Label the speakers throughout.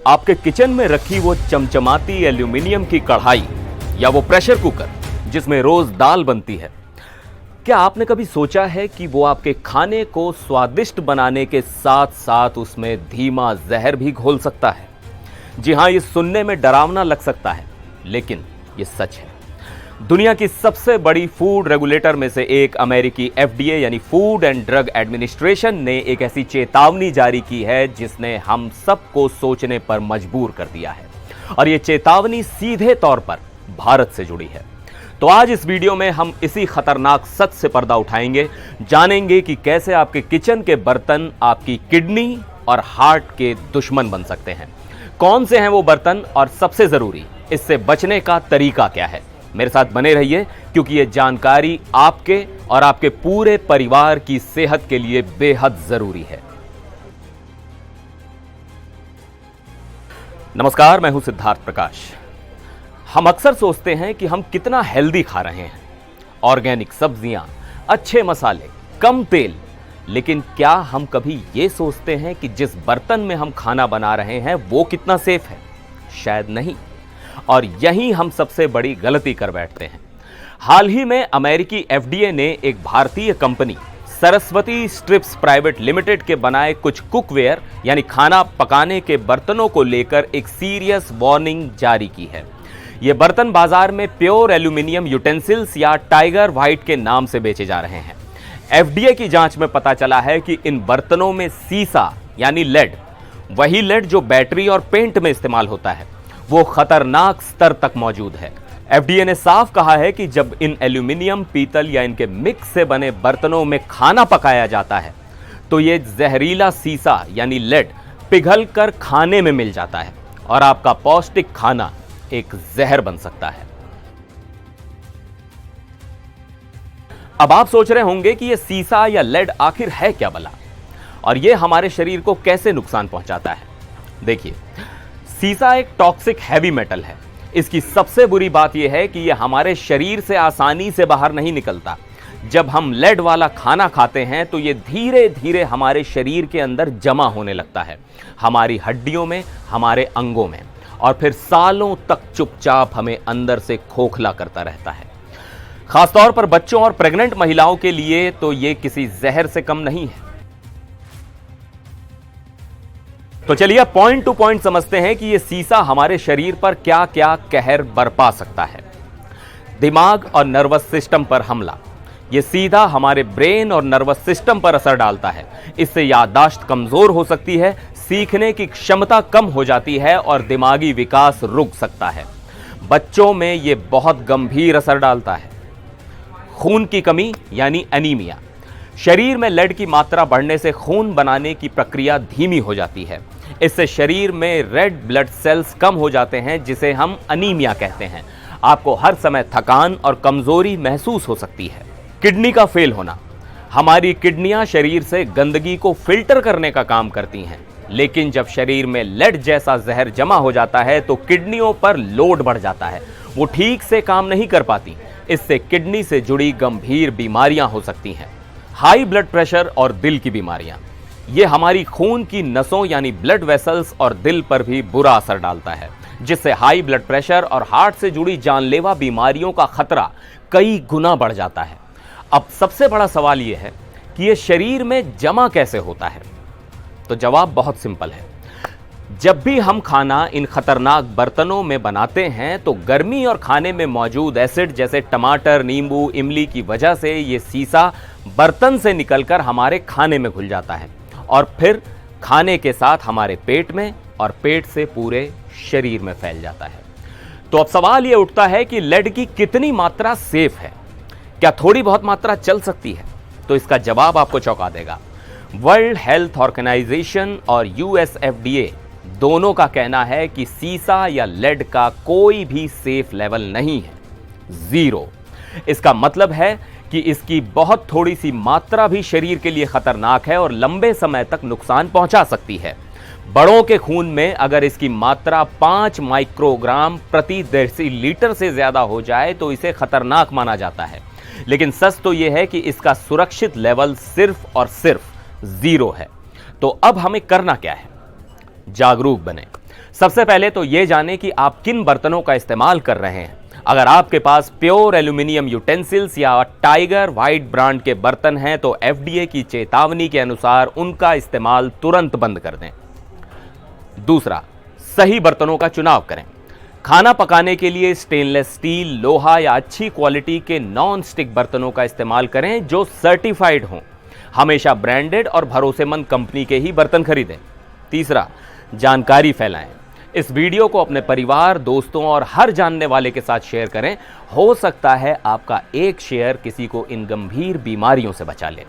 Speaker 1: आपके किचन में रखी वो चमचमाती एल्यूमिनियम की कढ़ाई या वो प्रेशर कुकर जिसमें रोज दाल बनती है, क्या आपने कभी सोचा है कि वो आपके खाने को स्वादिष्ट बनाने के साथ साथ उसमें धीमा जहर भी घोल सकता है? जी हां, ये सुनने में डरावना लग सकता है, लेकिन ये सच है। दुनिया की सबसे बड़ी फूड रेगुलेटर में से एक अमेरिकी FDA यानी फूड एंड ड्रग एडमिनिस्ट्रेशन ने एक ऐसी चेतावनी जारी की है जिसने हम सबको सोचने पर मजबूर कर दिया है, और ये चेतावनी सीधे तौर पर भारत से जुड़ी है। तो आज इस वीडियो में हम इसी खतरनाक सच से पर्दा उठाएंगे, जानेंगे कि कैसे आपके किचन के बर्तन आपकी किडनी और हार्ट के दुश्मन बन सकते हैं। कौन से हैं वो बर्तन, और सबसे जरूरी, इससे बचने का तरीका क्या है। मेरे साथ बने रहिए, क्योंकि ये जानकारी आपके और आपके पूरे परिवार की सेहत के लिए बेहद जरूरी है। नमस्कार, मैं हूं सिद्धार्थ प्रकाश। हम अक्सर सोचते हैं कि हम कितना हेल्दी खा रहे हैं, ऑर्गेनिक सब्जियां, अच्छे मसाले, कम तेल, लेकिन क्या हम कभी ये सोचते हैं कि जिस बर्तन में हम खाना बना रहे हैं वो कितना सेफ है? शायद नहीं। और यही हम सबसे बड़ी गलती कर बैठते हैं। हाल ही में अमेरिकी FDA ने एक भारतीय company Saraswati strips private limited के बनाए कुछ कुकवेयर यानी खाना पकाने के बर्तनों को लेकर एक सीरियस वार्निंग जारी की है। ये बर्तन बाजार में प्योर एल्यूमिनियम यूटेंसिल्स या टाइगर व्हाइट के नाम से बेचे जा रहे हैं। FDA की जांच में पता चला है कि इन बर्तनों में सीसा यानी लेड, वही लेड जो बैटरी और पेंट में इस्तेमाल होता है, वो खतरनाक स्तर तक मौजूद है। FDA ने साफ कहा है कि जब इन एल्यूमिनियम, पीतल या इनके मिक्स से बने बर्तनों में खाना पकाया जाता है तो ये जहरीला सीसा यानी लेड पिघलकर खाने में मिल जाता है और आपका पौष्टिक खाना एक जहर बन सकता है। अब आप सोच रहे होंगे कि ये सीसा या लेड आखिर है क्या भला, और ये हमारे शरीर को कैसे नुकसान पहुंचाता है। देखिए, सीसा एक टॉक्सिक हैवी मेटल है। इसकी सबसे बुरी बात यह है कि यह हमारे शरीर से आसानी से बाहर नहीं निकलता। जब हम लेड वाला खाना खाते हैं तो यह धीरे धीरे हमारे शरीर के अंदर जमा होने लगता है, हमारी हड्डियों में, हमारे अंगों में, और फिर सालों तक चुपचाप हमें अंदर से खोखला करता रहता है। खासतौर पर बच्चों और प्रेग्नेंट महिलाओं के लिए तो यह किसी जहर से कम नहीं है। तो चलिए पॉइंट टू पॉइंट समझते हैं कि यह सीसा हमारे शरीर पर क्या क्या कहर बरपा सकता है। दिमाग और नर्वस सिस्टम पर हमला। यह सीधा हमारे ब्रेन और नर्वस सिस्टम पर असर डालता है। इससे याददाश्त कमजोर हो सकती है, सीखने की क्षमता कम हो जाती है और दिमागी विकास रुक सकता है। बच्चों में यह बहुत गंभीर असर डालता है। खून की कमी यानी एनीमिया। शरीर में लेड की मात्रा बढ़ने से खून बनाने की प्रक्रिया धीमी हो जाती है। इससे शरीर में रेड ब्लड सेल्स कम हो जाते हैं, जिसे हम अनीमिया कहते हैं। आपको हर समय थकान और कमजोरी महसूस हो सकती है। किडनी का फेल होना। हमारी किडनियां शरीर से गंदगी को फिल्टर करने का काम करती हैं, लेकिन जब शरीर में लेड जैसा जहर जमा हो जाता है तो किडनियों पर लोड बढ़ जाता है, वो ठीक से काम नहीं कर पाती। इससे किडनी से जुड़ी गंभीर बीमारियां हो सकती हैं। हाई ब्लड प्रेशर और दिल की बीमारियां। ये हमारी खून की नसों यानी ब्लड वेसल्स और दिल पर भी बुरा असर डालता है, जिससे हाई ब्लड प्रेशर और हार्ट से जुड़ी जानलेवा बीमारियों का खतरा कई गुना बढ़ जाता है। अब सबसे बड़ा सवाल यह है कि यह शरीर में जमा कैसे होता है? तो जवाब बहुत सिंपल है। जब भी हम खाना इन खतरनाक बर्तनों में बनाते हैं तो गर्मी और खाने में मौजूद एसिड जैसे टमाटर, नींबू, इमली की वजह से ये सीसा बर्तन से निकलकर हमारे खाने में घुल जाता है और फिर खाने के साथ हमारे पेट में और पेट से पूरे शरीर में फैल जाता है। तो अब सवाल यह उठता है कि लेड की कितनी मात्रा सेफ है? क्या थोड़ी बहुत मात्रा चल सकती है? तो इसका जवाब आपको चौंका देगा। वर्ल्ड हेल्थ ऑर्गेनाइजेशन और US FDA दोनों का कहना है कि सीसा या लेड का कोई भी सेफ लेवल नहीं है, 0। इसका मतलब है कि इसकी बहुत थोड़ी सी मात्रा भी शरीर के लिए खतरनाक है और लंबे समय तक नुकसान पहुंचा सकती है। बड़ों के खून में अगर इसकी मात्रा 5 माइक्रोग्राम प्रति डेसीलीटर से ज्यादा हो जाए तो इसे खतरनाक माना जाता है, लेकिन सच तो यह है कि इसका सुरक्षित लेवल सिर्फ और सिर्फ 0 है। तो अब हमें करना क्या है? जागरूक बने। सबसे पहले तो यह जानें कि आप किन बर्तनों का इस्तेमाल कर रहे हैं। अगर आपके पास प्योर एल्यूमिनियम यूटेंसिल्स या टाइगर व्हाइट ब्रांड के बर्तन हैं तो एफडीए की चेतावनी के अनुसार उनका इस्तेमाल तुरंत बंद कर दें। दूसरा, सही बर्तनों का चुनाव करें। खाना पकाने के लिए स्टेनलेस स्टील, लोहा या अच्छी क्वालिटी के नॉन स्टिक बर्तनों का इस्तेमाल करें जो सर्टिफाइड हों। हमेशा ब्रांडेड और भरोसेमंद कंपनी के ही बर्तन खरीदें। तीसरा, जानकारी फैलाएं। इस वीडियो को अपने परिवार, दोस्तों और हर जानने वाले के साथ शेयर करें। हो सकता है आपका एक शेयर किसी को इन गंभीर बीमारियों से बचा ले।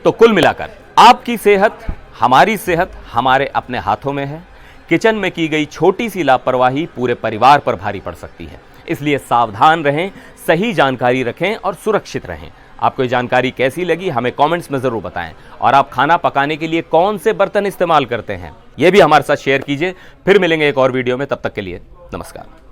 Speaker 1: तो कुल मिलाकर आपकी सेहत, हमारी सेहत हमारे अपने हाथों में है। किचन में की गई छोटी सी लापरवाही पूरे परिवार पर भारी पड़ सकती है। इसलिए सावधान रहें, सही जानकारी रखें और सुरक्षित रहें। आपको ये जानकारी कैसी लगी हमें कमेंट्स में जरूर बताएं। और आप खाना पकाने के लिए कौन से बर्तन इस्तेमाल करते हैं ये भी हमारे साथ शेयर कीजिए। फिर मिलेंगे एक और वीडियो में, तब तक के लिए नमस्कार।